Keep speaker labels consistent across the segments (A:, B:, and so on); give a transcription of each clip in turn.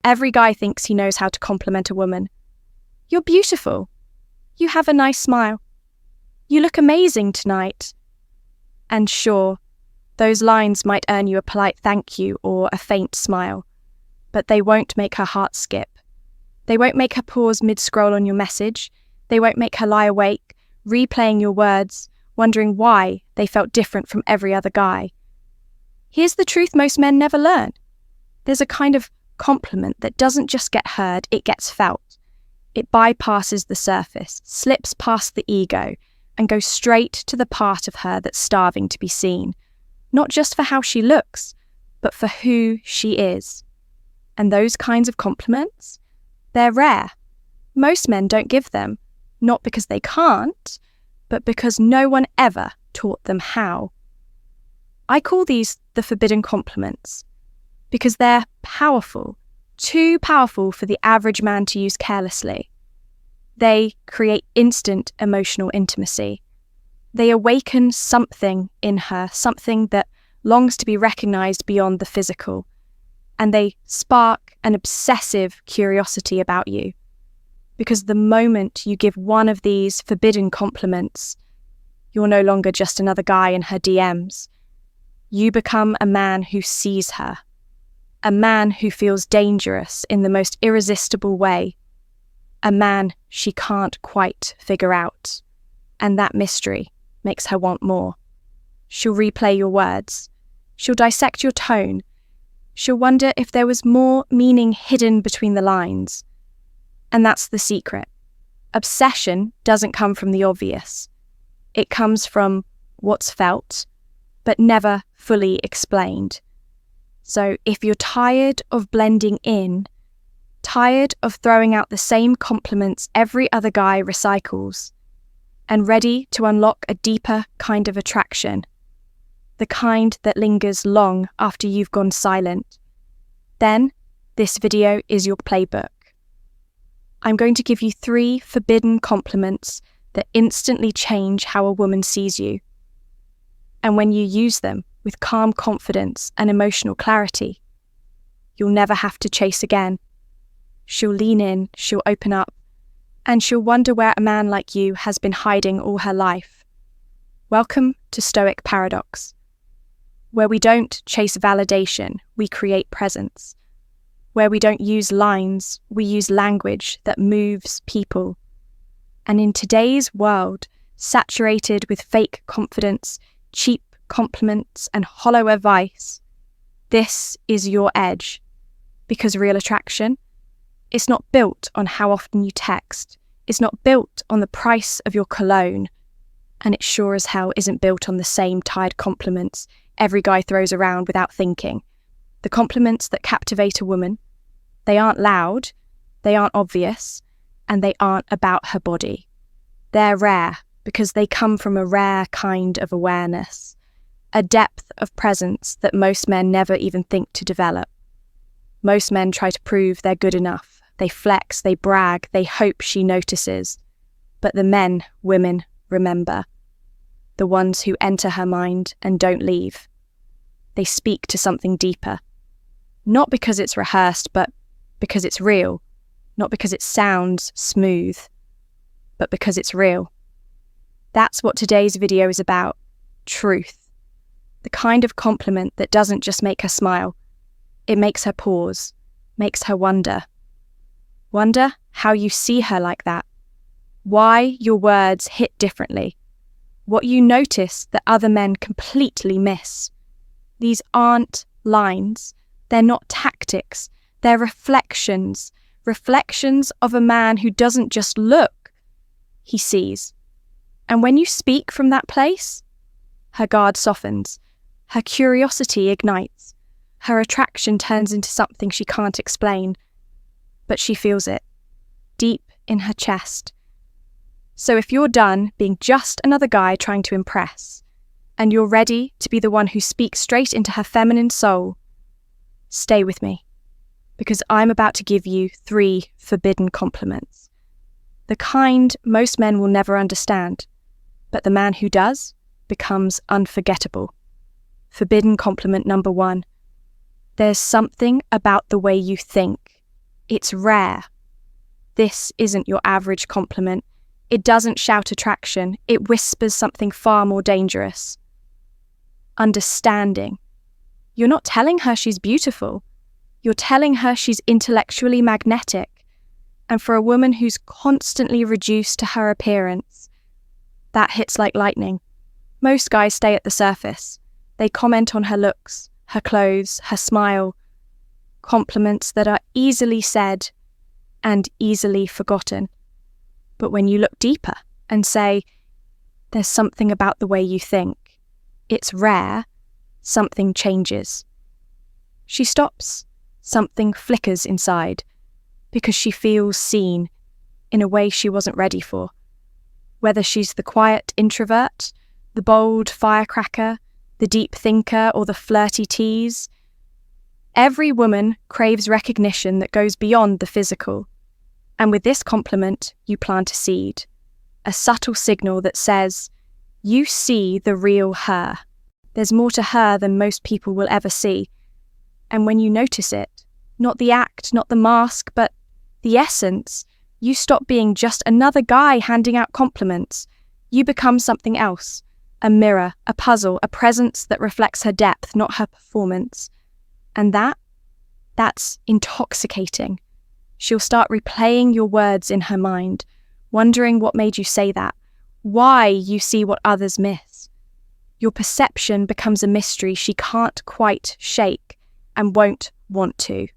A: Every guy thinks he knows how to compliment a woman. You're beautiful. You have a nice smile. You look amazing tonight. And sure, those lines might earn you a polite thank you or a faint smile, but they won't make her heart skip. They won't make her pause mid-scroll on your message. They won't make her lie awake, replaying your words, wondering why they felt different from every other guy. Here's the truth most men never learn. There's a kind of compliment that doesn't just get heard, it gets felt. It bypasses the surface, slips past the ego, and goes straight to the part of her that's starving to be seen, not just for how she looks, but for who she is. And those kinds of compliments, they're rare. Most men don't give them, not because they can't, but because no one ever taught them how. I call these the forbidden compliments, because they're powerful, too powerful for the average man to use carelessly. They create instant emotional intimacy. They awaken something in her, something that longs to be recognized beyond the physical. And they spark an obsessive curiosity about you. Because the moment you give one of these forbidden compliments, you're no longer just another guy in her DMs. You become a man who sees her. A man who feels dangerous in the most irresistible way. A man she can't quite figure out. And that mystery makes her want more. She'll replay your words. She'll dissect your tone. She'll wonder if there was more meaning hidden between the lines. And that's the secret. Obsession doesn't come from the obvious. It comes from what's felt, but never fully explained. So if you're tired of blending in, tired of throwing out the same compliments every other guy recycles, and ready to unlock a deeper kind of attraction, the kind that lingers long after you've gone silent, then this video is your playbook. I'm going to give you 3 forbidden compliments that instantly change how a woman sees you. And when you use them with calm confidence and emotional clarity, you'll never have to chase again. She'll lean in, she'll open up, and she'll wonder where a man like you has been hiding all her life. Welcome to Stoic Paradox, where we don't chase validation, we create presence. Where we don't use lines, we use language that moves people. And in today's world, saturated with fake confidence, cheap compliments, and hollow advice, this is your edge. Because real attraction, it's not built on how often you text. It's not built on the price of your cologne. And it sure as hell isn't built on the same tired compliments every guy throws around without thinking. The compliments that captivate a woman, they aren't loud, they aren't obvious, and they aren't about her body. They're rare because they come from a rare kind of awareness, a depth of presence that most men never even think to develop. Most men try to prove they're good enough. They flex, they brag, they hope she notices. But the men women remember, the ones who enter her mind and don't leave, they speak to something deeper. Not because it's rehearsed, but because it's real. Not because it sounds smooth, but because it's real. That's what today's video is about. Truth. The kind of compliment that doesn't just make her smile. It makes her pause, makes her wonder. Wonder how you see her like that. Why your words hit differently. What you notice that other men completely miss. These aren't lines. They're not tactics. They're reflections. Reflections of a man who doesn't just look. He sees. And when you speak from that place, her guard softens. Her curiosity ignites. Her attraction turns into something she can't explain. But she feels it. Deep in her chest. So if you're done being just another guy trying to impress, and you're ready to be the one who speaks straight into her feminine soul, stay with me, because I'm about to give you 3 forbidden compliments. The kind most men will never understand, but the man who does becomes unforgettable. Forbidden compliment number 1. There's something about the way you think It's rare. This isn't your average compliment. It doesn't shout attraction. It whispers something far more dangerous. Understanding. You're not telling her she's beautiful. You're telling her she's intellectually magnetic. And for a woman who's constantly reduced to her appearance, that hits like lightning. Most guys stay at the surface. They comment on her looks, her clothes, her smile. Compliments that are easily said and easily forgotten. But when you look deeper and say, there's something about the way you think, it's rare, something changes. She stops, something flickers inside, because she feels seen in a way she wasn't ready for. Whether she's the quiet introvert, the bold firecracker, the deep thinker, or the flirty tease, every woman craves recognition that goes beyond the physical. And with this compliment, you plant a seed, a subtle signal that says, you see the real her. There's more to her than most people will ever see. And when you notice it, not the act, not the mask, but the essence, you stop being just another guy handing out compliments. You become something else, a mirror, a puzzle, a presence that reflects her depth, not her performance. And that's intoxicating. She'll start replaying your words in her mind, wondering what made you say that, why you see what others miss. Your perception becomes a mystery she can't quite shake and won't want to.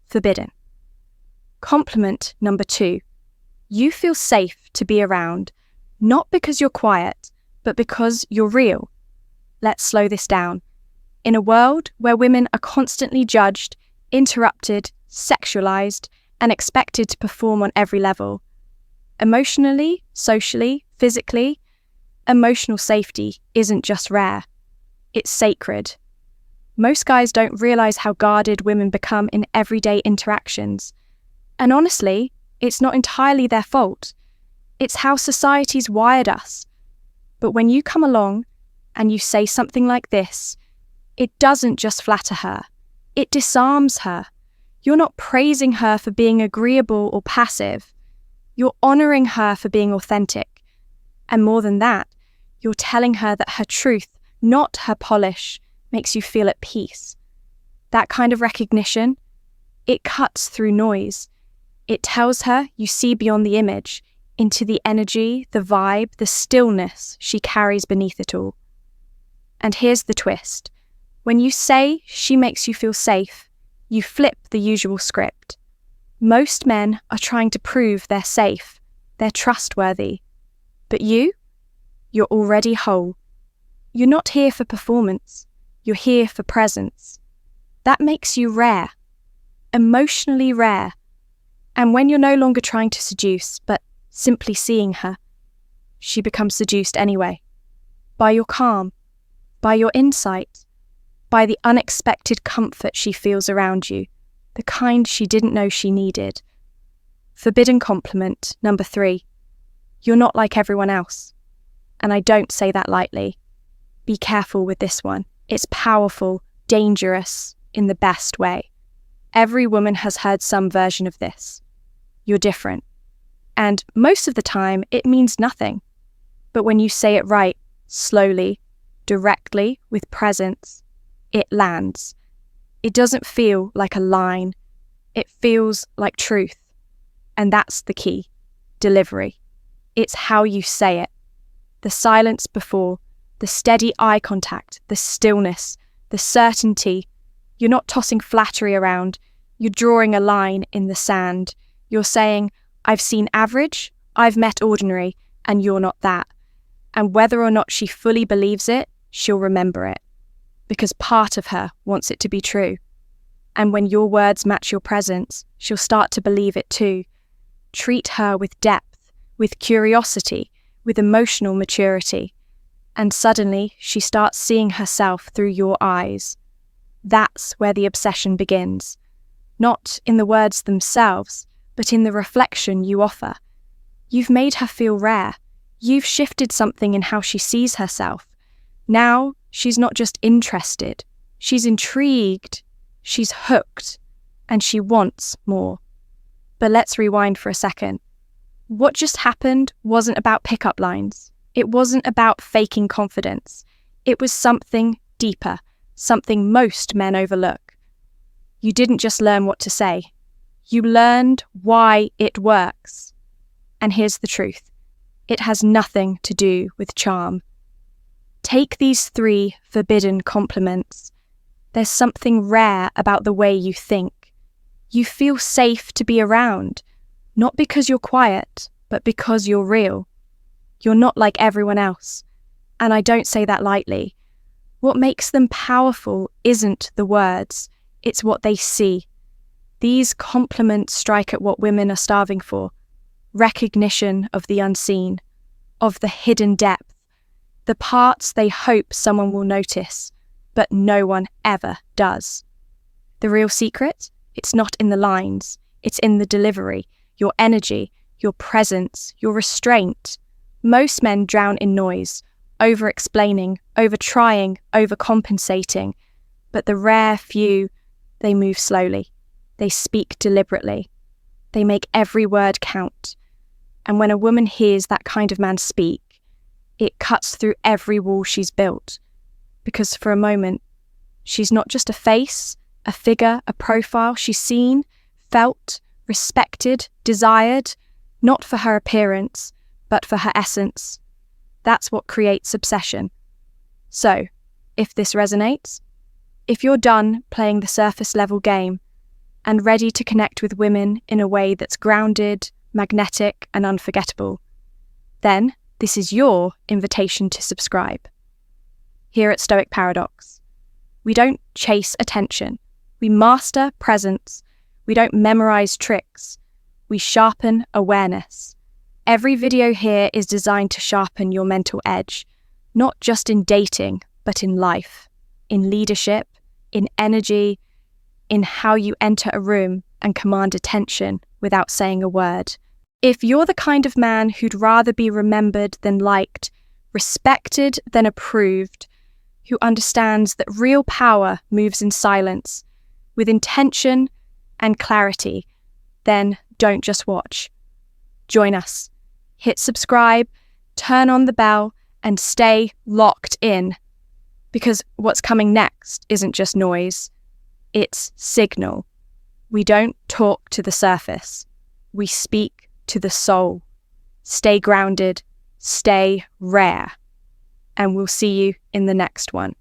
A: Forbidden. Compliment number 2. You feel safe to be around, not because you're quiet, but because you're real. Let's slow this down. In a world where women are constantly judged, interrupted, sexualized, and expected to perform on every level, emotionally, socially, physically, emotional safety isn't just rare, it's sacred. Most guys don't realize how guarded women become in everyday interactions. And honestly, it's not entirely their fault. It's how society's wired us. But when you come along and you say something like this, it doesn't just flatter her, it disarms her. You're not praising her for being agreeable or passive. You're honoring her for being authentic. And more than that, you're telling her that her truth, not her polish, makes you feel at peace. That kind of recognition, it cuts through noise. It tells her you see beyond the image, into the energy, the vibe, the stillness she carries beneath it all. And here's the twist. When you say she makes you feel safe, you flip the usual script. Most men are trying to prove they're safe, they're trustworthy. But you're already whole. You're not here for performance, you're here for presence. That makes you rare, emotionally rare. And when you're no longer trying to seduce, but simply seeing her, she becomes seduced anyway. By your calm, by your insight, by the unexpected comfort she feels around you, the kind she didn't know she needed. Forbidden compliment number 3. You're not like everyone else. And I don't say that lightly. Be careful with this one. It's powerful, dangerous, in the best way. Every woman has heard some version of this. You're different. And most of the time, it means nothing. But when you say it right, slowly, directly, with presence, it lands. It doesn't feel like a line. It feels like truth. And that's the key. Delivery. It's how you say it. The silence before, the steady eye contact, the stillness, the certainty. You're not tossing flattery around. You're drawing a line in the sand. You're saying, I've seen average, I've met ordinary, and you're not that. And whether or not she fully believes it, she'll remember it. Because part of her wants it to be true. And when your words match your presence, she'll start to believe it too. Treat her with depth, with curiosity, with emotional maturity. And suddenly, she starts seeing herself through your eyes. That's where the obsession begins. Not in the words themselves, but in the reflection you offer. You've made her feel rare. You've shifted something in how she sees herself. Now, she's not just interested. She's intrigued. She's hooked. And she wants more. But let's rewind for a second. What just happened wasn't about pickup lines. It wasn't about faking confidence. It was something deeper, something most men overlook. You didn't just learn what to say. You learned why it works. And here's the truth. It has nothing to do with charm. Take these 3 forbidden compliments. There's something rare about the way you think. You feel safe to be around, not because you're quiet, but because you're real. You're not like everyone else. And I don't say that lightly. What makes them powerful isn't the words, it's what they see. These compliments strike at what women are starving for. Recognition of the unseen, of the hidden depth, the parts they hope someone will notice, but no one ever does. The real secret? It's not in the lines, it's in the delivery, your energy, your presence, your restraint. Most men drown in noise, over-explaining, over-trying, over-compensating, but the rare few, they move slowly, they speak deliberately, they make every word count. And when a woman hears that kind of man speak, it cuts through every wall she's built. Because for a moment, she's not just a face, a figure, a profile. She's seen, felt, respected, desired, not for her appearance, but for her essence. That's what creates obsession. So, if this resonates, if you're done playing the surface level game and ready to connect with women in a way that's grounded, magnetic, and unforgettable, then this is your invitation to subscribe. Here at Stoic Paradox, we don't chase attention. We master presence. We don't memorize tricks. We sharpen awareness. Every video here is designed to sharpen your mental edge, not just in dating, but in life, in leadership, in energy, in how you enter a room and command attention without saying a word. If you're the kind of man who'd rather be remembered than liked, respected than approved, who understands that real power moves in silence, with intention and clarity, then don't just watch. Join us. Hit subscribe, turn on the bell, and stay locked in. Because what's coming next isn't just noise, it's signal. We don't talk to the surface. We speak to the soul. Stay grounded, stay rare. And we'll see you in the next one.